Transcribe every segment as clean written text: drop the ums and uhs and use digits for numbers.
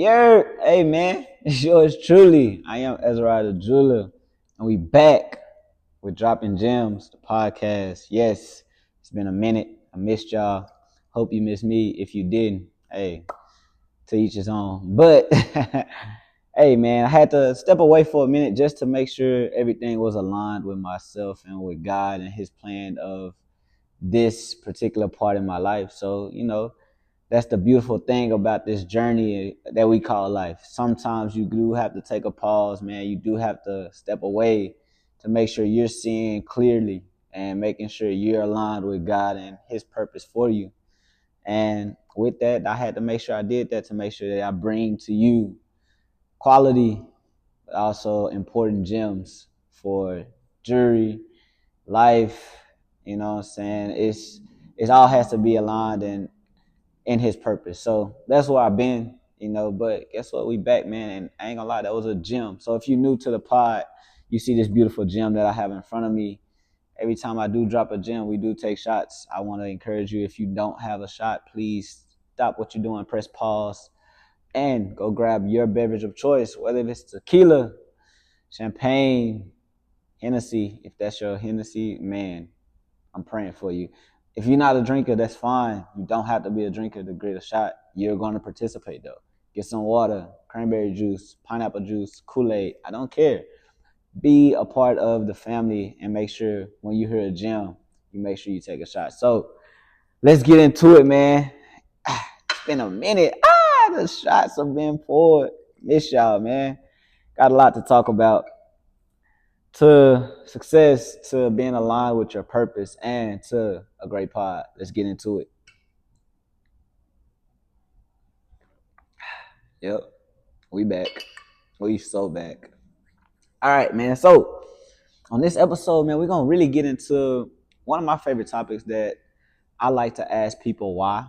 Hey man, it's yours truly. I am Ezra the Jeweler, and we back with Dropping Gems, the podcast. Yes, it's been a minute. I missed y'all. Hope you missed me. If you didn't, hey, to each his own. But hey man, I had to step away for a minute just to make sure everything was aligned with myself and with God and His plan of this particular part in my life. So that's the beautiful thing about this journey that we call life. Sometimes you do have to take a pause, man. You do have to step away to make sure you're seeing clearly and making sure you're aligned with God and His purpose for you. And with that, I had to make sure I did that to make sure that I bring to you quality, but also important gems for jury, life. You know what I'm saying? It all has to be aligned and in his purpose. So that's where I've been, but guess what? We back, man. And I ain't gonna lie, that was a gem. So if you're new to the pod, you see this beautiful gem that I have in front of me. Every time I do drop a gem, we do take shots. I want to encourage you, if you don't have a shot, please stop what you're doing, press pause, and go grab your beverage of choice, whether it's tequila, champagne, Hennessy. If that's your Hennessy, man, I'm praying for you. If you're not a drinker, that's fine. You don't have to be a drinker to get a shot. You're going to participate though. Get some water, cranberry juice, pineapple juice, Kool-Aid. I don't care. Be a part of the family and make sure when you hear a gym, you make sure you take a shot. So let's get into it, man. It's been a minute. The shots have been poured. Miss y'all, man. Got a lot to talk about. To success, to being aligned with your purpose, and to a great pod. Let's get into it. Yep, we back. We so back. All right, man. So on this episode, man, we're gonna really get into one of my favorite topics that I like to ask people why.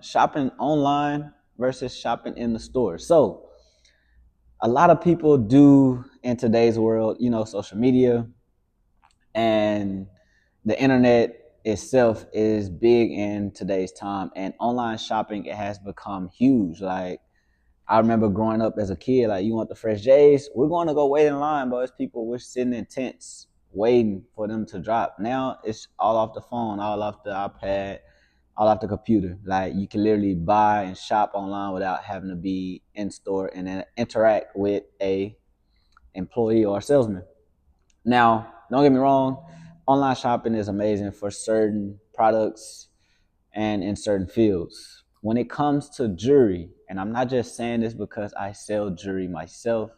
Shopping online versus shopping in the store. So a lot of people do in today's world, social media and the internet itself is big in today's time, and online shopping, it has become huge. Like, I remember growing up as a kid, like, you want the fresh J's, we're going to go wait in line, but it's people, we're sitting in tents waiting for them to drop. Now it's all off the phone, all off the iPad, all off the computer. Like, you can literally buy and shop online without having to be in store and then interact with a employee or a salesman. Now, don't get me wrong, online shopping is amazing for certain products and in certain fields. When it comes to jewelry, and I'm not just saying this because I sell jewelry myself,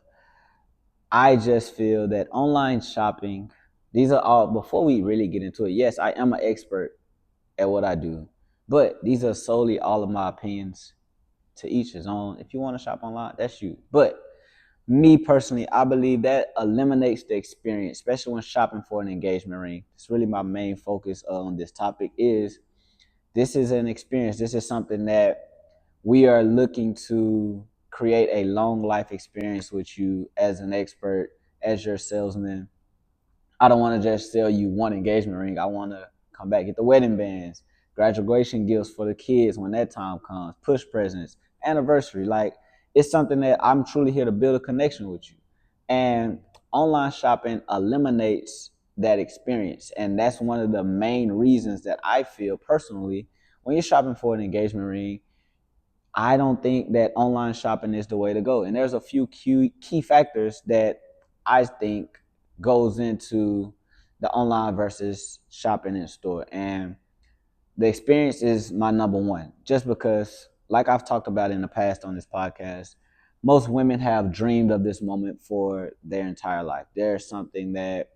I just feel that online shopping, these are all, before we really get into it, yes, I am an expert at what I do, but these are solely all of my opinions, to each his own. If you want to shop online, that's you. But me personally, I believe that eliminates the experience, especially when shopping for an engagement ring. It's really my main focus on this topic. Is this is an experience. This is something that we are looking to create a long life experience with you as an expert, as your salesman. I don't want to just sell you one engagement ring. I want to come back, get the wedding bands, graduation gifts for the kids when that time comes, push presents, anniversary. Like, it's something that I'm truly here to build a connection with you. And online shopping eliminates that experience. And that's one of the main reasons that I feel personally, when you're shopping for an engagement ring, I don't think that online shopping is the way to go. And there's a few key factors that I think goes into the online versus shopping in store. And the experience is my number one, just because, like I've talked about in the past on this podcast, most women have dreamed of this moment for their entire life. There's something that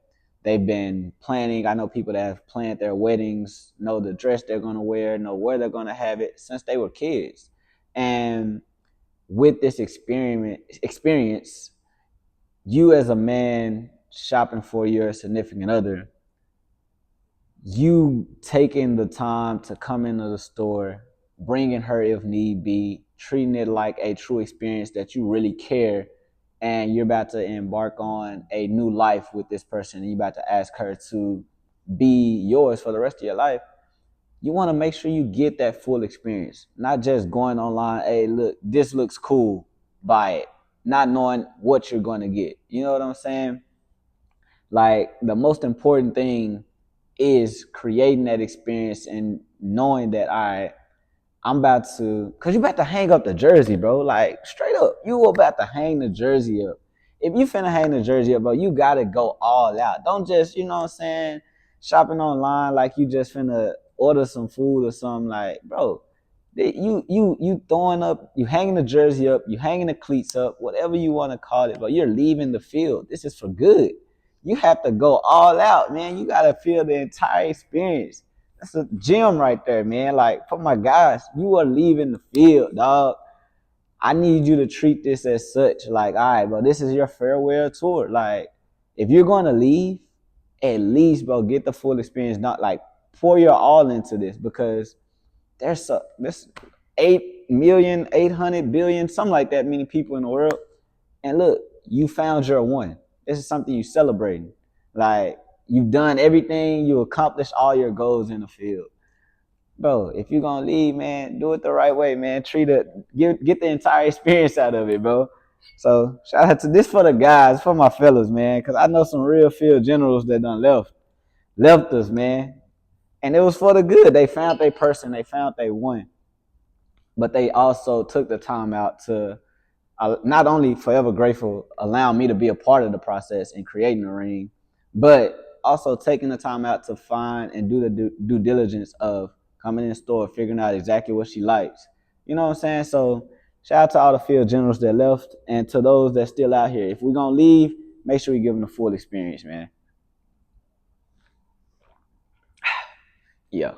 they've been planning. I know people that have planned their weddings, know the dress they're going to wear, know where they're going to have it since they were kids. And with this experience, you as a man shopping for your significant other, you taking the time to come into the store, bringing her if need be, treating it like a true experience that you really care, and you're about to embark on a new life with this person, and you're about to ask her to be yours for the rest of your life. you want to make sure you get that full experience, not just going online. Hey, look, this looks cool, buy it, not knowing what you're going to get. You know what I'm saying? Like the most important thing is creating that experience and knowing that I'm about to, cause you about to hang up the jersey, bro. Like straight up, you about to hang the jersey up. If you finna hang the jersey up, bro, you gotta go all out. Don't just, you know what I'm saying, shopping online like you just finna order some food or something. Like, bro, you throwing up, you hanging the jersey up, you hanging the cleats up, whatever you want to call it, but you're leaving the field. This is for good. You have to go all out, man. You gotta feel the entire experience. That's a gem right there, man. Like, for my guys, you are leaving the field, dog. I need you to treat this as such. Like, all right, bro, this is your farewell tour. Like, if you're going to leave, at least, bro, get the full experience. Not like pour your all into this, because this 8,000,000, 800,000,000,000, something like that, many people in the world. And look, you found your one. This is something you celebrating. Like, you've done everything. You accomplished all your goals in the field, bro. If you're gonna leave, man, do it the right way, man. Treat it, get the entire experience out of it, bro. So shout out to this for the guys, for my fellas, man, because I know some real field generals that done left us, man. And it was for the good. They found their person, they found they won, but they also took the time out to not only forever grateful, allowing me to be a part of the process in creating the ring, but also taking the time out to find and do the due diligence of coming in the store, figuring out exactly what she likes. You know what I'm saying? So shout out to all the field generals that left, and to those that still out here. If we're gonna leave, make sure we give them the full experience, man. Yeah.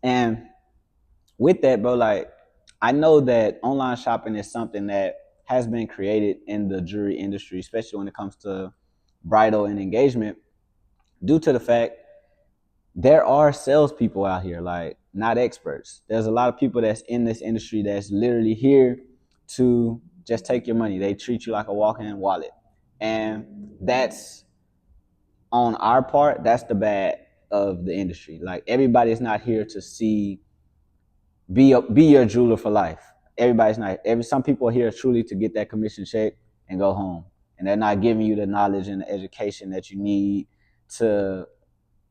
And with that, bro, like, I know that online shopping is something that has been created in the jewelry industry, especially when it comes to bridal and engagement, due to the fact there are salespeople out here, like, not experts. There's a lot of people that's in this industry that's literally here to just take your money. They treat you like a walk-in wallet. And that's on our part, that's the bad of the industry. Like, everybody's not here to see be your jeweler for life. Everybody's not. Some people are here truly to get that commission check and go home, and they're not giving you the knowledge and the education that you need to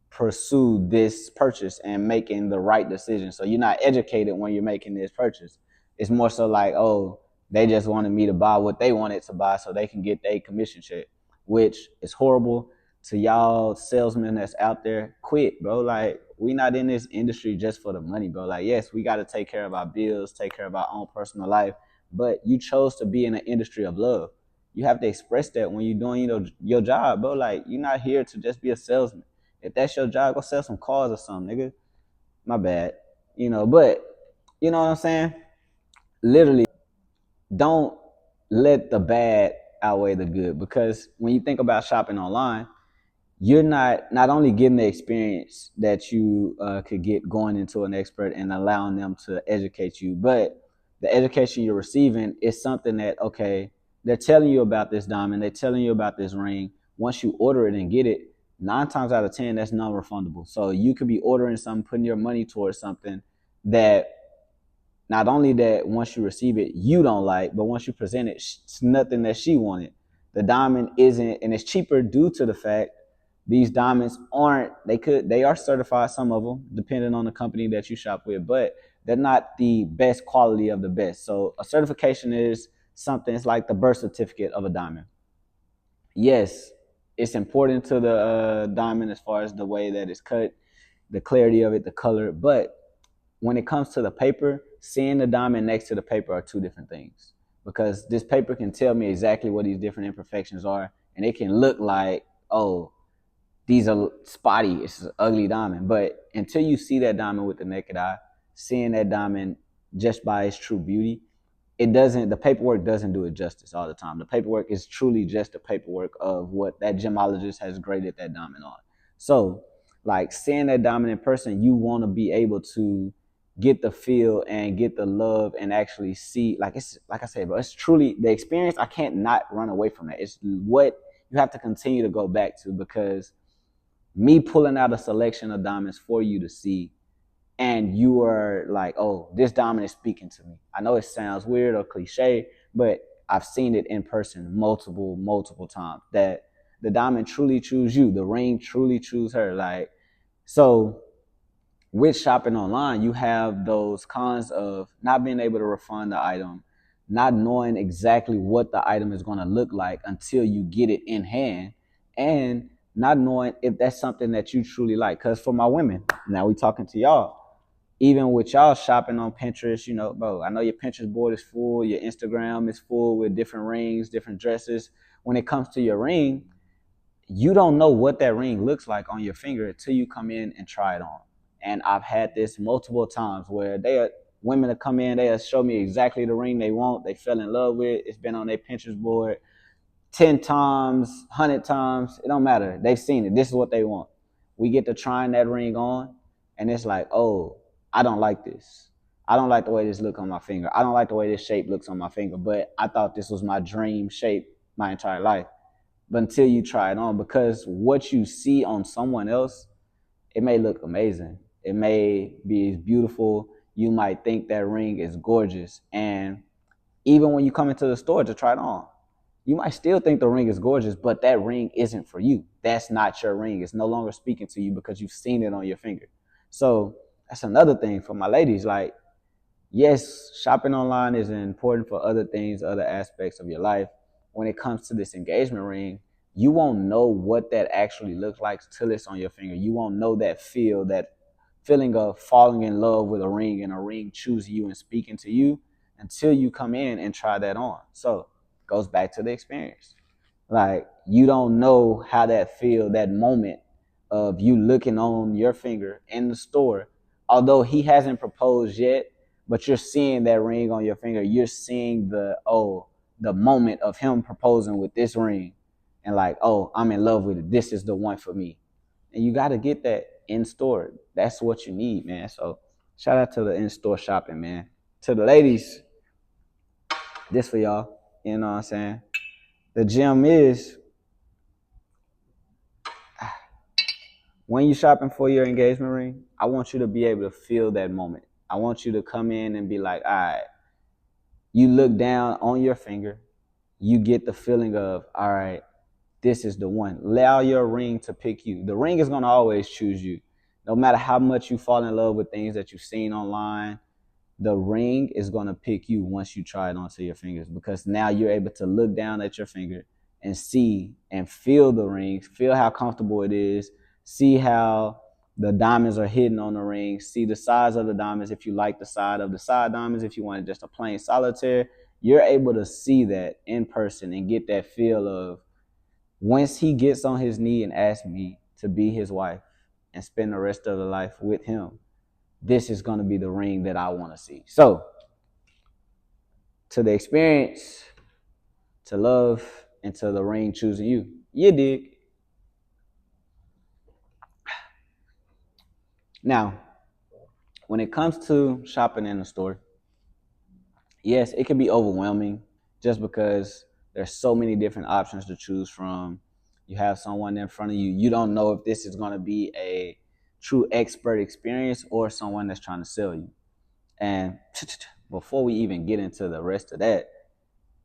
pursue this purchase and making the right decision. So you're not educated when you're making this purchase. It's more so like, oh, they just wanted me to buy what they wanted to buy so they can get their commission check, which is horrible. To y'all salesmen that's out there, quit, bro. Like, we not in this industry just for the money, bro. Like, yes, we got to take care of our bills, take care of our own personal life, but you chose to be in an industry of love. You have to express that when you're doing, your job, bro. Like, you're not here to just be a salesman. If that's your job, go sell some cars or something, nigga. My bad. But you know what I'm saying? Literally, don't let the bad outweigh the good, because when you think about shopping online, you're not only getting the experience that you could get going into an expert and allowing them to educate you, but the education you're receiving is something that, okay, they're telling you about this diamond, they're telling you about this ring. Once you order it and get it, 9 times out of 10, that's non-refundable. So you could be ordering something, putting your money towards something that, not only that once you receive it, you don't like, but once you present it, it's nothing that she wanted. The diamond isn't, and it's cheaper due to the fact these diamonds aren't, they are certified, some of them, depending on the company that you shop with, but they're not the best quality of the best. So a certification is something, it's like the birth certificate of a diamond. Yes, it's important to the diamond as far as the way that it's cut, the clarity of it, the color, but when it comes to the paper, seeing the diamond next to the paper are two different things, because this paper can tell me exactly what these different imperfections are, and it can look like, oh, these are spotty, it's an ugly diamond. But until you see that diamond with the naked eye, seeing that diamond just by its true beauty, the paperwork doesn't do it justice all the time. The paperwork is truly just the paperwork of what that gemologist has graded that diamond on. So, like, seeing that diamond in person, you want to be able to get the feel and get the love and actually see, like, it's like I said, bro, it's truly the experience. I can't not run away from that. It's what you have to continue to go back to, because me pulling out a selection of diamonds for you to see and you are like, oh, this diamond is speaking to me. I know it sounds weird or cliche, but I've seen it in person multiple times that the diamond truly choose you. The ring truly choose her. Like, so with shopping online, you have those cons of not being able to refund the item, not knowing exactly what the item is going to look like until you get it in hand, and not knowing if that's something that you truly like. Because for my women, now we talking to y'all, even with y'all shopping on Pinterest, bro, I know your Pinterest board is full, your Instagram is full with different rings, different dresses. When it comes to your ring, you don't know what that ring looks like on your finger until you come in and try it on. And I've had this multiple times where women that come in, they'll show me exactly the ring they want, they fell in love with, it's been on their Pinterest board 10 times, 100 times, it don't matter. They've seen it. This is what they want. We get to trying that ring on, and it's like, oh, I don't like this. I don't like the way this look on my finger. I don't like the way this shape looks on my finger, but I thought this was my dream shape my entire life. But until you try it on, because what you see on someone else, it may look amazing. It may be beautiful. You might think that ring is gorgeous. And even when you come into the store to try it on, you might still think the ring is gorgeous, but that ring isn't for you. That's not your ring. It's no longer speaking to you because you've seen it on your finger. So that's another thing for my ladies. Like, yes, shopping online is important for other things, other aspects of your life. When it comes to this engagement ring, you won't know what that actually looks like till it's on your finger. You won't know that feeling of falling in love with a ring and a ring choosing you and speaking to you until you come in and try that on. So it goes back to the experience. Like, you don't know how that feel, that moment of you looking on your finger in the store, although he hasn't proposed yet, but you're seeing that ring on your finger. You're seeing the moment of him proposing with this ring, and like, oh, I'm in love with it. This is the one for me. And you got to get that in store. That's what you need, man. So shout out to the in store shopping, man. To the ladies, this for y'all. You know what I'm saying? The gem is, when you're shopping for your engagement ring, I want you to be able to feel that moment. I want you to come in and be like, all right, you look down on your finger, you get the feeling of, all right, this is the one. Allow your ring to pick you. The ring is going to always choose you. No matter how much you fall in love with things that you've seen online, the ring is going to pick you once you try it onto your fingers, because now you're able to look down at your finger and see and feel the ring, feel how comfortable it is, see how the diamonds are hidden on the ring, see the size of the diamonds if you like the side of the side diamonds, if you want just a plain solitaire. You're able to see that in person and get that feel of, once he gets on his knee and asks me to be his wife and spend the rest of the life with him, this is going to be the ring that I want to see. So, to the experience, to love, and to the ring choosing you. You dig? Now, when it comes to shopping in the store, yes, it can be overwhelming just because there's so many different options to choose from. You have someone in front of you. You don't know if this is going to be a true expert experience or someone that's trying to sell you. And before we even get into the rest of that,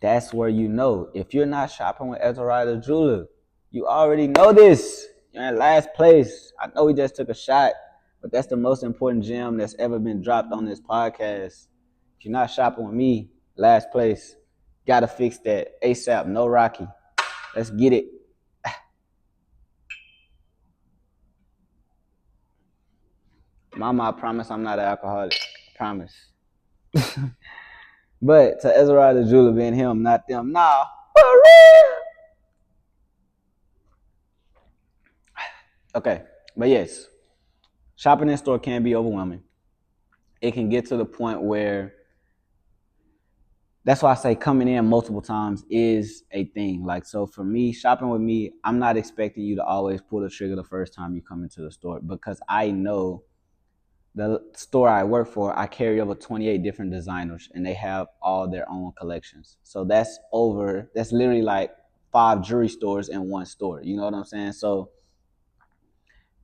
that's where you know if you're not shopping with Ezra Jeweler, you already know this. You're in last place. I know we just took a shot, but that's the most important gem that's ever been dropped on this podcast. If you're not shopping with me, last place. Gotta fix that ASAP. No Rocky. Let's get it. Mama, I promise I'm not an alcoholic. I promise. But to Ezra the Jeweler being him, not them. Nah, for real. Okay, but yes, shopping in store can be overwhelming. It can get to the point where, that's why I say coming in multiple times is a thing. Like, so for me, shopping with me, I'm not expecting you to always pull the trigger the first time you come into the store, because I know the store I work for, I carry over 28 different designers and they have all their own collections. So that's literally like 5 jewelry stores in one store. You know what I'm saying? So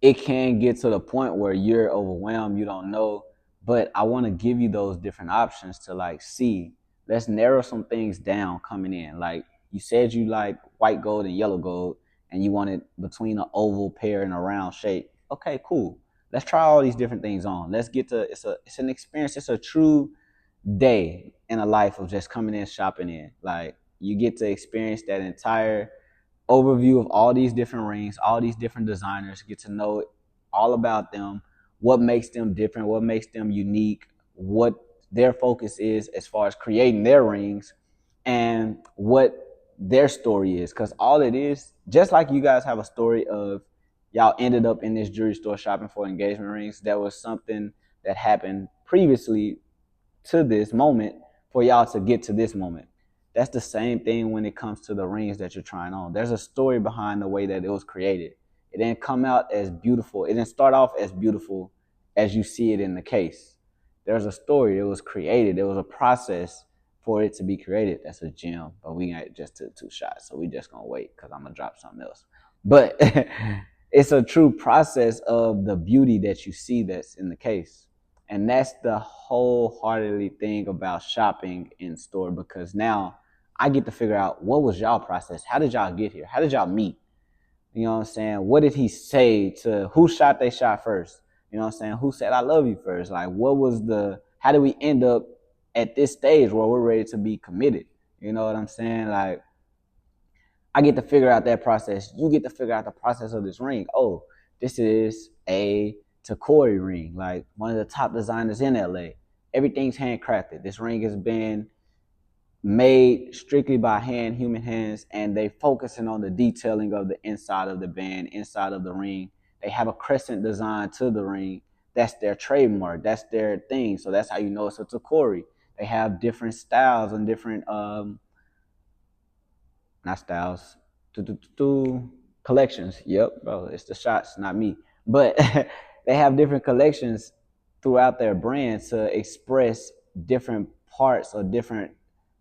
it can get to the point where you're overwhelmed, you don't know. But I want to give you those different options to like see. Let's narrow some things down coming in. Like you said, you like white gold and yellow gold, and you want it between an oval, pear, and a round shape. Okay, cool. Let's try all these different things on. Let's get to it's an experience. It's a true day in a life of just coming in shopping in. Like you get to experience that entire overview of all these different rings, all these different designers, get to know all about them, what makes them different, what makes them unique, what their focus is as far as creating their rings, and what their story is. Because all it is, just like you guys have a story of y'all ended up in this jewelry store shopping for engagement rings, there was something that happened previously to this moment for y'all to get to this moment. That's the same thing when it comes to the rings that you're trying on. There's a story behind the way that it was created. It didn't come out as beautiful. It didn't start off as beautiful as you see it in the case. There's a story. It was created. There was a process for it to be created. That's a gem. But we ain't just took 2 shots, so we just gonna wait because I'm gonna drop something else. But it's a true process of the beauty that you see that's in the case. And that's the wholeheartedly thing about shopping in store, because now I get to figure out what was y'all process. How did y'all get here? How did y'all meet? You know what I'm saying? What did he say to who shot they shot first? You know what I'm saying? Who said I love you first? Like what was how did we end up at this stage where we're ready to be committed? You know what I'm saying? Like I get to figure out that process. You get to figure out the process of this ring. Oh, this is a Tacori ring, like one of the top designers in LA. Everything's handcrafted. This ring has been made strictly by hand, human hands, and they focusing on the detailing of the inside of the band, inside of the ring. They have a crescent design to the ring. That's their trademark. That's their thing. So that's how you know it's a Tacori. They have different styles and different not styles, collections. Yep, bro, it's the shots, not me. But they have different collections throughout their brand to express different parts or different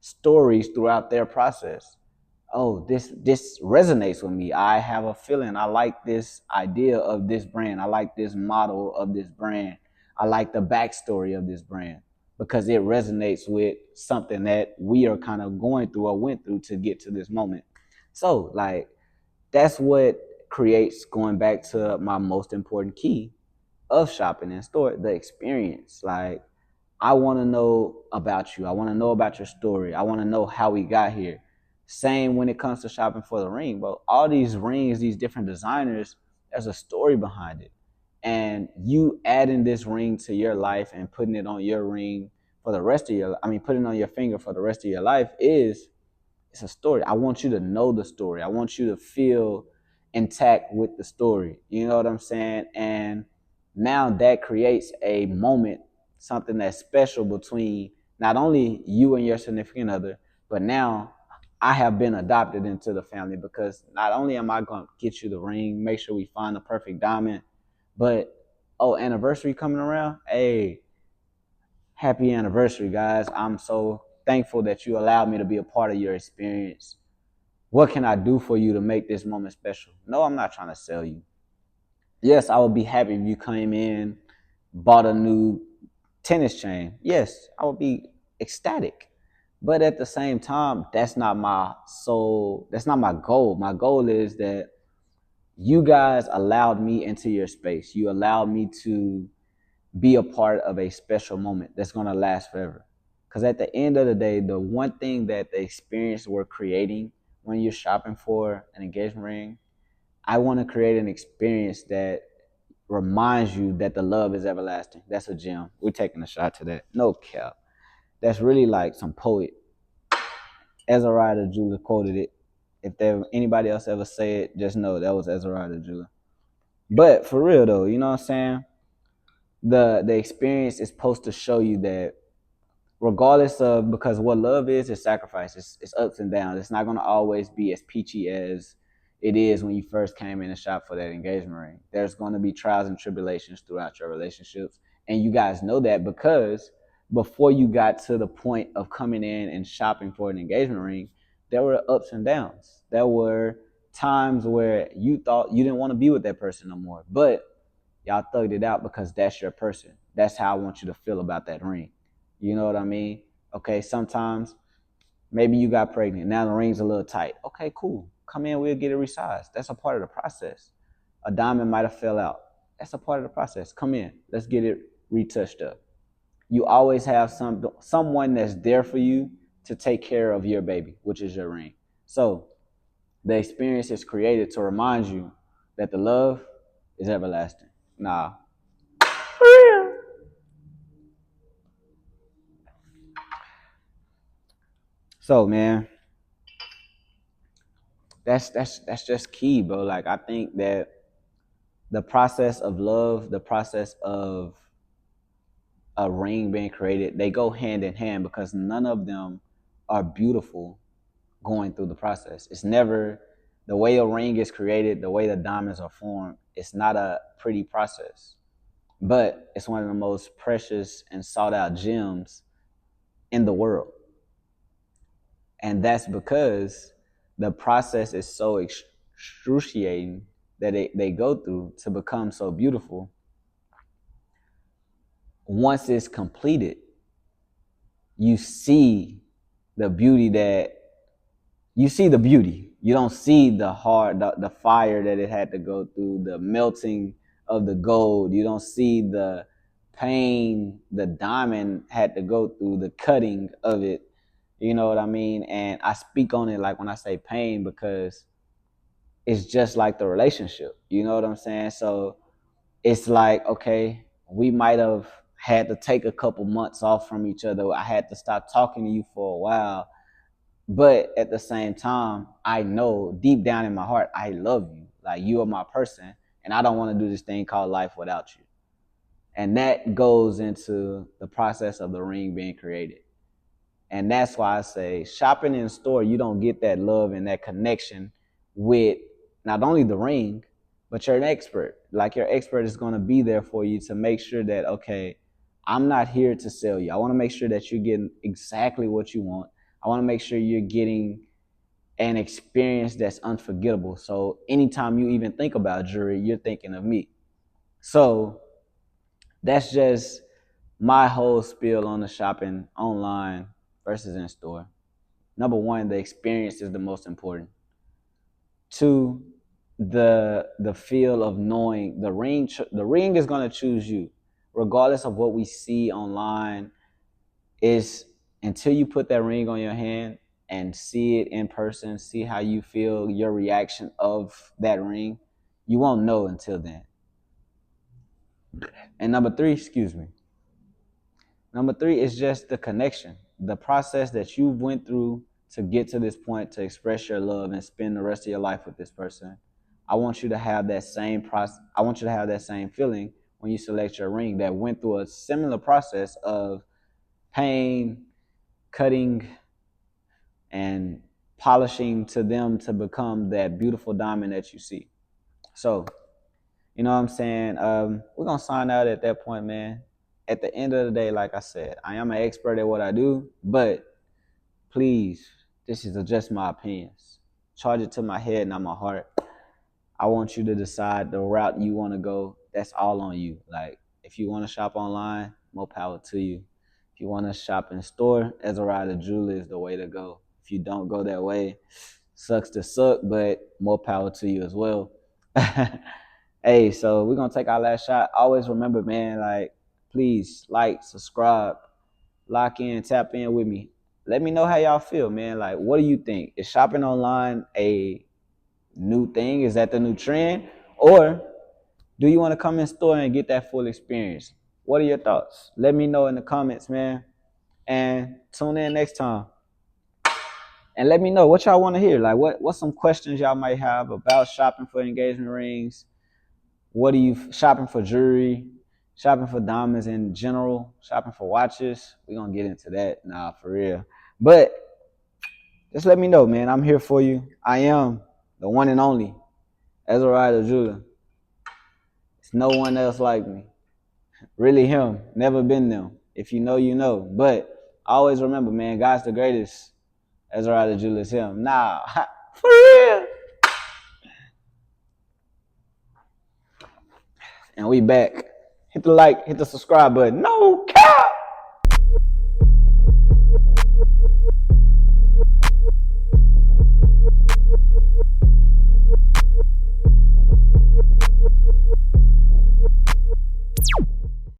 stories throughout their process. Oh, this resonates with me. I have a feeling. I like this idea of this brand. I like this model of this brand. I like the backstory of this brand because it resonates with something that we are kind of going through or went through to get to this moment. So, like, that's what creates, going back to my most important key of shopping in store, the experience. Like, I want to know about you. I want to know about your story. I want to know how we got here. Same when it comes to shopping for the ring. But all these rings, these different designers, there's a story behind it. And you adding this ring to your life and putting it on your ring for the rest of your, I mean, putting it on your finger for the rest of your life it's a story. I want you to know the story. I want you to feel intact with the story. You know what I'm saying? And now that creates a moment, something that's special between not only you and your significant other, but now I have been adopted into the family, because not only am I going to get you the ring, make sure we find the perfect diamond, but oh, anniversary coming around. Hey, happy anniversary, guys. I'm so thankful that you allowed me to be a part of your experience. What can I do for you to make this moment special? No, I'm not trying to sell you. Yes, I would be happy if you came in, bought a new tennis chain. Yes, I would be ecstatic. But at the same time, that's not my soul. That's not my goal. My goal is that you guys allowed me into your space. You allowed me to be a part of a special moment that's going to last forever. Because at the end of the day, the one thing that the experience we're creating when you're shopping for an engagement ring, I want to create an experience that reminds you that the love is everlasting. That's a gem. We're taking a shot to that. No cap. That's really like some poet. Ezra the Jeweler quoted it. If there anybody else ever say it, just know that was Ezra the Jeweler. But for real though, you know what I'm saying? The experience is supposed to show you that regardless of, because what love is sacrifice. It's ups and downs. It's not going to always be as peachy as it is when you first came in the shop for that engagement ring. There's going to be trials and tribulations throughout your relationships, and you guys know that because before you got to the point of coming in and shopping for an engagement ring, there were ups and downs. There were times where you thought you didn't want to be with that person no more, but Y'all thugged it out because that's your person. That's how I want you to feel about that ring. You know what I mean? Okay, sometimes maybe you got pregnant. Now the ring's a little tight. Okay, cool. Come in, we'll get it resized. That's a part of the process. A diamond might have fell out. That's a part of the process. Come in. Let's get it retouched up. You always have someone that's there for you to take care of your baby, which is your ring. So the experience is created to remind you that the love is everlasting. Nah. For real. So man, that's just key, bro. Like I think that the process of love, the process of a ring being created, they go hand in hand because none of them are beautiful going through the process. It's never the way a ring is created, the way the diamonds are formed. It's not a pretty process, but it's one of the most precious and sought out gems in the world. And that's because the process is so excruciating that they go through to become so beautiful. Once it's completed, you see the beauty that you see the beauty. You don't see the fire that it had to go through, the melting of the gold. You don't see the pain the diamond had to go through, the cutting of it. You know what I mean? And I speak on it like when I say pain because it's just like the relationship. You know what I'm saying? So it's like, okay, we might have had to take a couple months off from each other. I had to stop talking to you for a while. But at the same time, I know deep down in my heart, I love you. Like you are my person. And I don't want to do this thing called life without you. And that goes into the process of the ring being created. And that's why I say shopping in store, you don't get that love and that connection with not only the ring, but you're an expert. Like your expert is going to be there for you to make sure that, okay, I'm not here to sell you. I want to make sure that you're getting exactly what you want. I want to make sure you're getting an experience that's unforgettable. So anytime you even think about jewelry, you're thinking of me. So that's just my whole spiel on the shopping online versus in store. Number one, the experience is the most important. Two, the feel of knowing the ring is going to choose you regardless of what we see online. Is until you put that ring on your hand and see it in person, see how you feel, your reaction of that ring, you won't know until then. And number three is just the connection, the process that you went through to get to this point to express your love and spend the rest of your life with this person. I want you to have that same process. I want you to have that same feeling when you select your ring that went through a similar process of pain, cutting, and polishing to them to become that beautiful diamond that you see. So, you know what I'm saying? We're going to sign out at that point, man. At the end of the day, like I said, I am an expert at what I do, but please, this is just my opinions. Charge it to my head, not my heart. I want you to decide the route you want to go. That's all on you. Like, if you want to shop online, more power to you. If you want to shop in store, Ezra Jeweler is the way to go. If you don't go that way, sucks to suck, but more power to you as well. Hey, so we're gonna take our last shot. Always remember, man, like, please like, subscribe, lock in, tap in with me. Let me know how y'all feel, man. Like, what do you think? Is shopping online a new thing? Is that the new trend? Or do you want to come in store and get that full experience? What are your thoughts? Let me know in the comments, man. And tune in next time. And let me know what y'all want to hear. Like, what's some questions y'all might have about shopping for engagement rings? What are you shopping for jewelry? Shopping for diamonds in general? Shopping for watches? We're going to get into that. Nah, for real. But just let me know, man. I'm here for you. I am the one and only Ezra Jeweler. It's no one else like me. Really him. Never been them. If you know, you know. But always remember, man, God's the greatest. Ezra Jeweler is him. Nah, for real. And we back. Hit the like, hit the subscribe button. No cap!